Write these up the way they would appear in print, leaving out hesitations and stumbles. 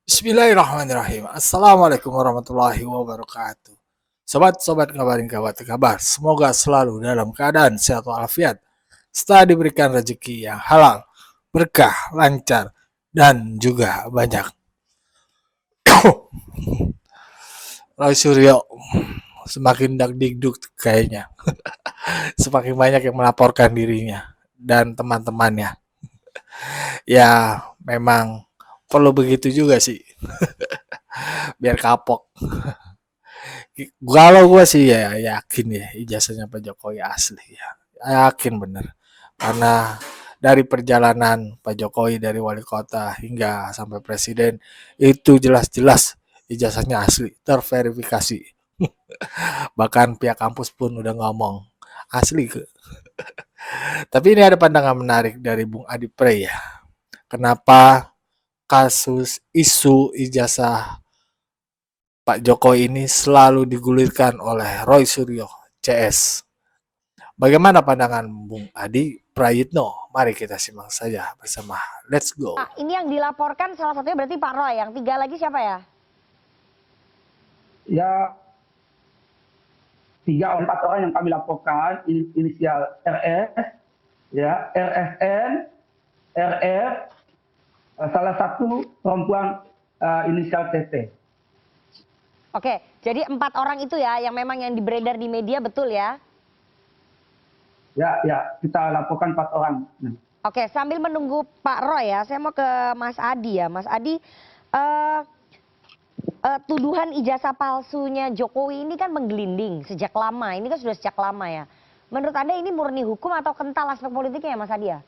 Bismillahirrahmanirrahim. Assalamualaikum warahmatullahi wabarakatuh. Sobat-sobat ngabarin kabar kabar. Semoga selalu dalam keadaan sehat walafiat. Setelah diberikan rezeki yang halal, berkah, lancar, dan juga banyak. Roy Suryo semakin dagdikduk kayaknya. Semakin banyak yang melaporkan dirinya dan teman-temannya. Ya, memang perlu begitu juga sih. Biar kapok. Kalau gue sih ya yakin ya ijazahnya Pak Jokowi asli ya. Yakin bener. Karena dari perjalanan Pak Jokowi dari wali kota hingga sampai presiden itu jelas-jelas ijazahnya asli, terverifikasi. Bahkan pihak kampus pun udah ngomong asli ke. Tapi ini ada pandangan menarik dari Bung Adi Pre ya. Kenapa kasus isu ijazah Pak Jokowi ini selalu digulirkan oleh Roy Suryo CS. Bagaimana pandangan Bung Adi Prayitno? Mari kita simak saja bersama. Let's go. Nah, ini yang dilaporkan salah satunya berarti Pak Roy. Yang tiga lagi siapa ya? Ya, 3-4 orang yang kami laporkan, inisial RS, ya, RSN, RR, salah satu perempuan inisial TT. Oke, jadi 4 orang itu ya yang memang yang beredar di media, betul ya? Ya, kita laporkan 4 orang. Oke, sambil menunggu Pak Roy ya, saya mau ke Mas Adi ya. Mas Adi, tuduhan ijazah palsunya Jokowi ini kan menggelinding sejak lama. Ini kan sudah sejak lama ya. Menurut Anda ini murni hukum atau kental aspek politiknya ya Mas Adi ya?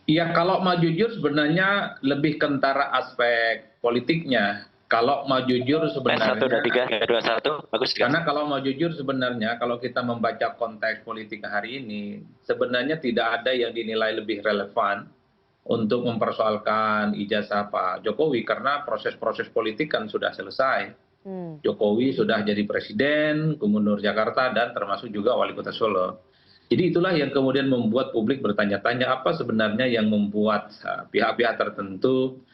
Iya, kalau mau jujur sebenarnya lebih kentara aspek politiknya. Kalau mau jujur sebenarnya, 1, 2, 3, 2, 1, bagus. karena kalau mau jujur sebenarnya, kalau kita membaca konteks politik hari ini, sebenarnya tidak ada yang dinilai lebih relevan untuk mempersoalkan ijazah Pak Jokowi, karena proses-proses politik kan sudah selesai. Jokowi sudah jadi presiden, gubernur Jakarta, dan termasuk juga wali kota Solo. Jadi itulah yang kemudian membuat publik bertanya-tanya apa sebenarnya yang membuat pihak-pihak tertentu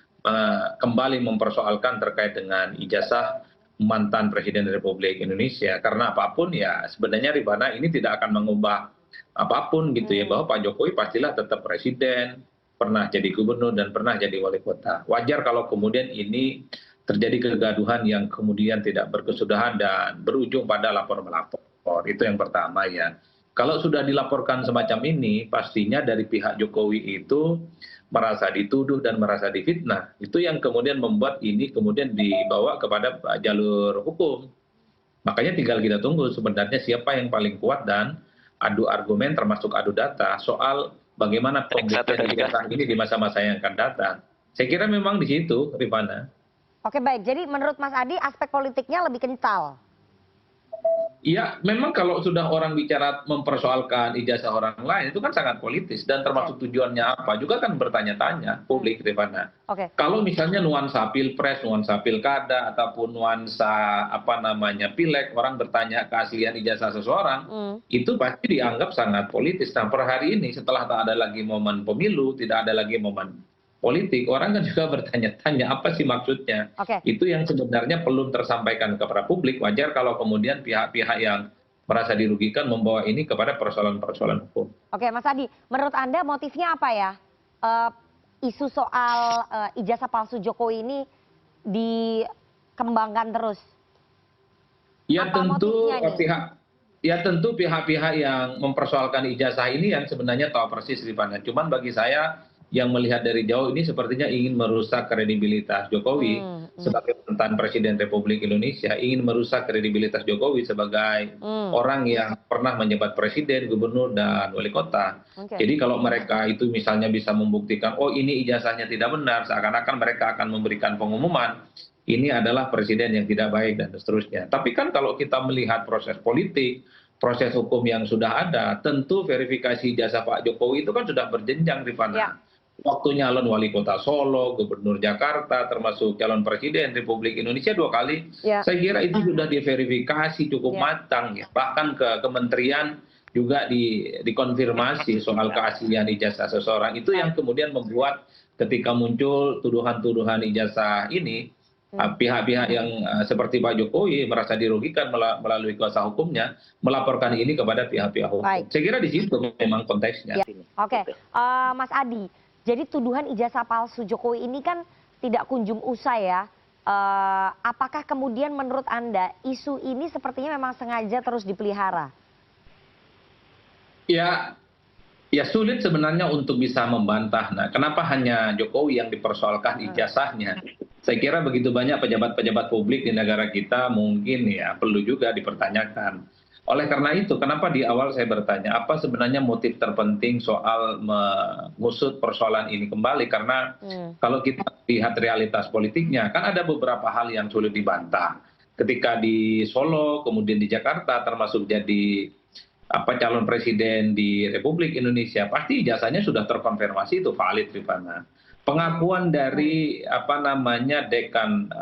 kembali mempersoalkan terkait dengan ijazah mantan Presiden Republik Indonesia. Karena apapun ya sebenarnya Rifana ini tidak akan mengubah apapun gitu ya, bahwa Pak Jokowi pastilah tetap presiden, pernah jadi gubernur dan pernah jadi wali kota. Wajar kalau kemudian ini terjadi kegaduhan yang kemudian tidak berkesudahan dan berujung pada lapor-melapor. Itu yang pertama ya. Kalau sudah dilaporkan semacam ini, pastinya dari pihak Jokowi itu merasa dituduh dan merasa difitnah. Itu yang kemudian membuat ini kemudian dibawa kepada jalur hukum. Makanya tinggal kita tunggu sebenarnya siapa yang paling kuat dan adu argumen termasuk adu data soal bagaimana pembuktian ijazah ini di masa-masa yang akan datang. Saya kira memang di situ, Rifana. Oke baik, jadi menurut Mas Adi aspek politiknya lebih kental. Ya, memang kalau sudah orang bicara mempersoalkan ijazah orang lain itu kan sangat politis dan termasuk tujuannya apa juga kan bertanya-tanya publik, Rifana. Kalau misalnya nuansa pilpres, nuansa pilkada ataupun nuansa pileg, orang bertanya keaslian ijazah seseorang, itu pasti dianggap sangat politis. Nah, per hari ini setelah tak ada lagi momen pemilu, tidak ada lagi momen politik, orang kan juga bertanya-tanya apa sih maksudnya. Itu yang sebenarnya belum tersampaikan kepada publik. Wajar kalau kemudian pihak-pihak yang merasa dirugikan membawa ini kepada persoalan-persoalan hukum. Oke Mas Adi, menurut Anda motifnya apa ya? Isu soal ijazah palsu Jokowi ini dikembangkan terus. Ya tentu pihak-pihak yang mempersoalkan ijazah ini yang sebenarnya tahu persis Rifana. Cuman bagi saya yang melihat dari jauh ini sepertinya ingin merusak kredibilitas Jokowi sebagai mantan Presiden Republik Indonesia, ingin merusak kredibilitas Jokowi sebagai orang yang pernah menjabat presiden, gubernur, dan wali kota. Jadi kalau mereka itu misalnya bisa membuktikan, oh ini ijazahnya tidak benar, seakan-akan mereka akan memberikan pengumuman, ini adalah presiden yang tidak baik dan seterusnya. Tapi kan kalau kita melihat proses politik, proses hukum yang sudah ada, tentu verifikasi ijazah Pak Jokowi itu kan sudah berjenjang, Rifana. Waktu nyalon wali kota Solo, gubernur Jakarta, termasuk calon presiden Republik Indonesia 2 kali, saya kira itu sudah diverifikasi cukup matang ya. Bahkan ke kementerian juga dikonfirmasi soal keaslian ijazah seseorang. Itu yang kemudian membuat ketika muncul tuduhan-tuduhan ijazah ini, pihak-pihak yang seperti Pak Jokowi merasa dirugikan melalui kuasa hukumnya melaporkan ini kepada pihak-pihak hukum. Baik. Saya kira di situ memang konteksnya. Ya, oke. Mas Adi, jadi tuduhan ijazah palsu Jokowi ini kan tidak kunjung usai ya. Apakah kemudian menurut Anda isu ini sepertinya memang sengaja terus dipelihara? Ya sulit sebenarnya untuk bisa membantah. Nah, kenapa hanya Jokowi yang dipersoalkan ijazahnya? Saya kira begitu banyak pejabat-pejabat publik di negara kita mungkin ya perlu juga dipertanyakan. Oleh karena itu, kenapa di awal saya bertanya, apa sebenarnya motif terpenting soal mengusut persoalan ini kembali? Karena kalau kita lihat realitas politiknya, kan ada beberapa hal yang sulit dibantah. Ketika di Solo, kemudian di Jakarta, termasuk jadi calon presiden di Republik Indonesia, pasti ijazahnya sudah terkonfirmasi itu valid, Rifana. Pengakuan dari dekan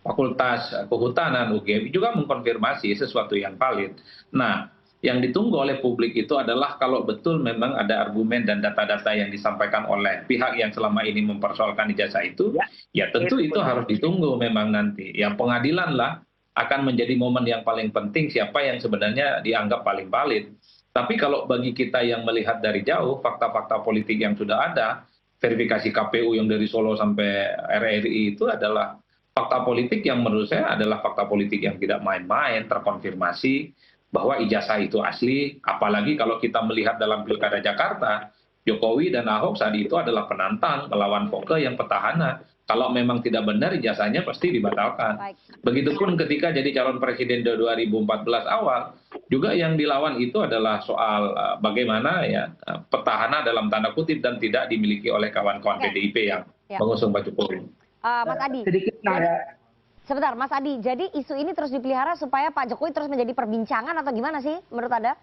Fakultas Kehutanan UGM juga mengkonfirmasi sesuatu yang valid. Nah, yang ditunggu oleh publik itu adalah kalau betul memang ada argumen dan data-data yang disampaikan oleh pihak yang selama ini mempersoalkan ijazah itu, ya tentu itu harus ditunggu memang nanti. Yang pengadilan lah akan menjadi momen yang paling penting siapa yang sebenarnya dianggap paling valid. Tapi kalau bagi kita yang melihat dari jauh, fakta-fakta politik yang sudah ada, verifikasi KPU yang dari Solo sampai RRI itu adalah fakta politik yang menurut saya adalah fakta politik yang tidak main-main, terkonfirmasi bahwa ijazah itu asli, apalagi kalau kita melihat dalam Pilkada Jakarta, Jokowi dan Ahok saat itu adalah penantang melawan Foke yang petahana. Kalau memang tidak benar ijazahnya pasti dibatalkan. Begitupun ketika jadi calon presiden 2014 awal, juga yang dilawan itu adalah soal bagaimana ya petahana dalam tanda kutip dan tidak dimiliki oleh kawan-kawan PDIP yang mengusung Pak Jokowi. Mas Adi, Sedikit ya. sebentar Mas Adi, jadi isu ini terus dipelihara supaya Pak Jokowi terus menjadi perbincangan atau gimana sih menurut Anda?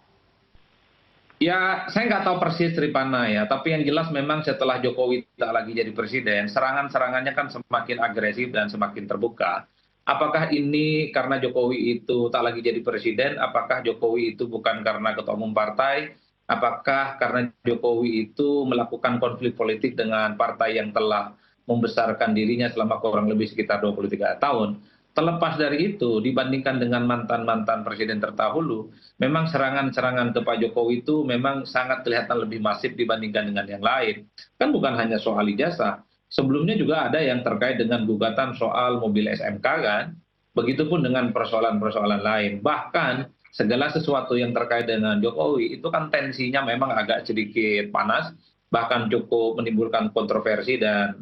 Ya, saya nggak tahu persis Ripana ya, tapi yang jelas memang setelah Jokowi tidak lagi jadi presiden, serangan-serangannya kan semakin agresif dan semakin terbuka. Apakah ini karena Jokowi itu tak lagi jadi presiden? Apakah Jokowi itu bukan karena ketua umum partai? Apakah karena Jokowi itu melakukan konflik politik dengan partai yang telah membesarkan dirinya selama kurang lebih sekitar 23 tahun? Terlepas dari itu, dibandingkan dengan mantan-mantan presiden terdahulu, memang serangan-serangan ke Pak Jokowi itu memang sangat kelihatan lebih masif dibandingkan dengan yang lain. Kan bukan hanya soal ijazah, sebelumnya juga ada yang terkait dengan gugatan soal mobil SMK kan, begitupun dengan persoalan-persoalan lain. Bahkan segala sesuatu yang terkait dengan Jokowi itu kan tensinya memang agak sedikit panas, bahkan cukup menimbulkan kontroversi dan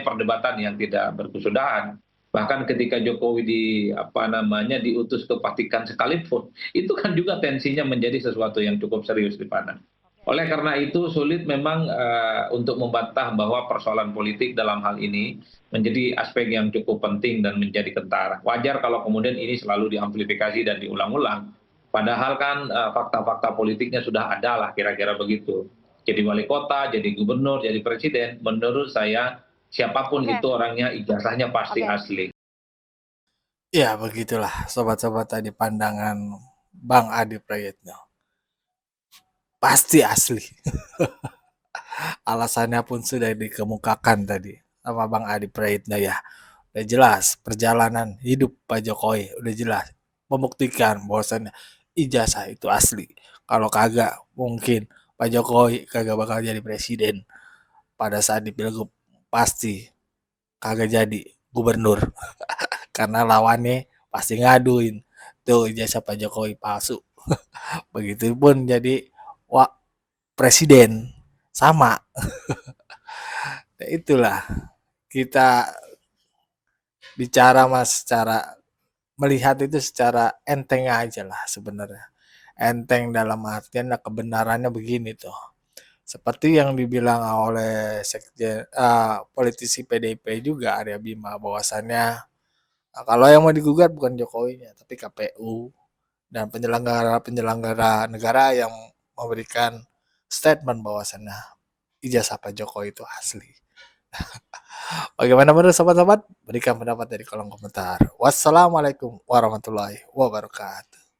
perdebatan yang tidak berkesudahan. Bahkan ketika Jokowi diutus ke Vatikan sekalipun, itu kan juga tensinya menjadi sesuatu yang cukup serius di sana. Oleh karena itu sulit memang untuk membantah bahwa persoalan politik dalam hal ini menjadi aspek yang cukup penting dan menjadi kentara. Wajar kalau kemudian ini selalu diamplifikasi dan diulang-ulang. Padahal kan fakta-fakta politiknya sudah ada lah kira-kira begitu. Jadi wali kota, jadi gubernur, jadi presiden, menurut saya siapapun itu orangnya ijazahnya pasti asli. Ya begitulah sobat-sobat tadi pandangan Bang Adi Prayitno. Pasti asli. Alasannya pun sudah dikemukakan tadi sama Bang Adi Prayitno ya. Udah jelas perjalanan hidup Pak Jokowi, udah jelas membuktikan bahwasannya ijazah itu asli. Kalau kagak mungkin Pak Jokowi kagak bakal jadi presiden. Pada saat di Pilgub pasti kagak jadi gubernur. Karena lawannya pasti ngaduin. Tuh ijazah Pak Jokowi palsu. Begitupun jadi presiden sama. Nah, itulah kita bicara mas secara melihat itu secara enteng aja lah sebenarnya. Enteng dalam artian kebenarannya begini tuh. Seperti yang dibilang oleh politisi PDIP juga Arya Bima bahwasannya kalau yang mau digugat bukan Jokowinya tapi KPU dan penyelenggara negara yang memberikan statement bahwasannya ijazah Pak Jokowi itu asli. Bagaimana menurut sobat-sobat? Berikan pendapat dari kolom komentar. Wassalamualaikum warahmatullahi wabarakatuh.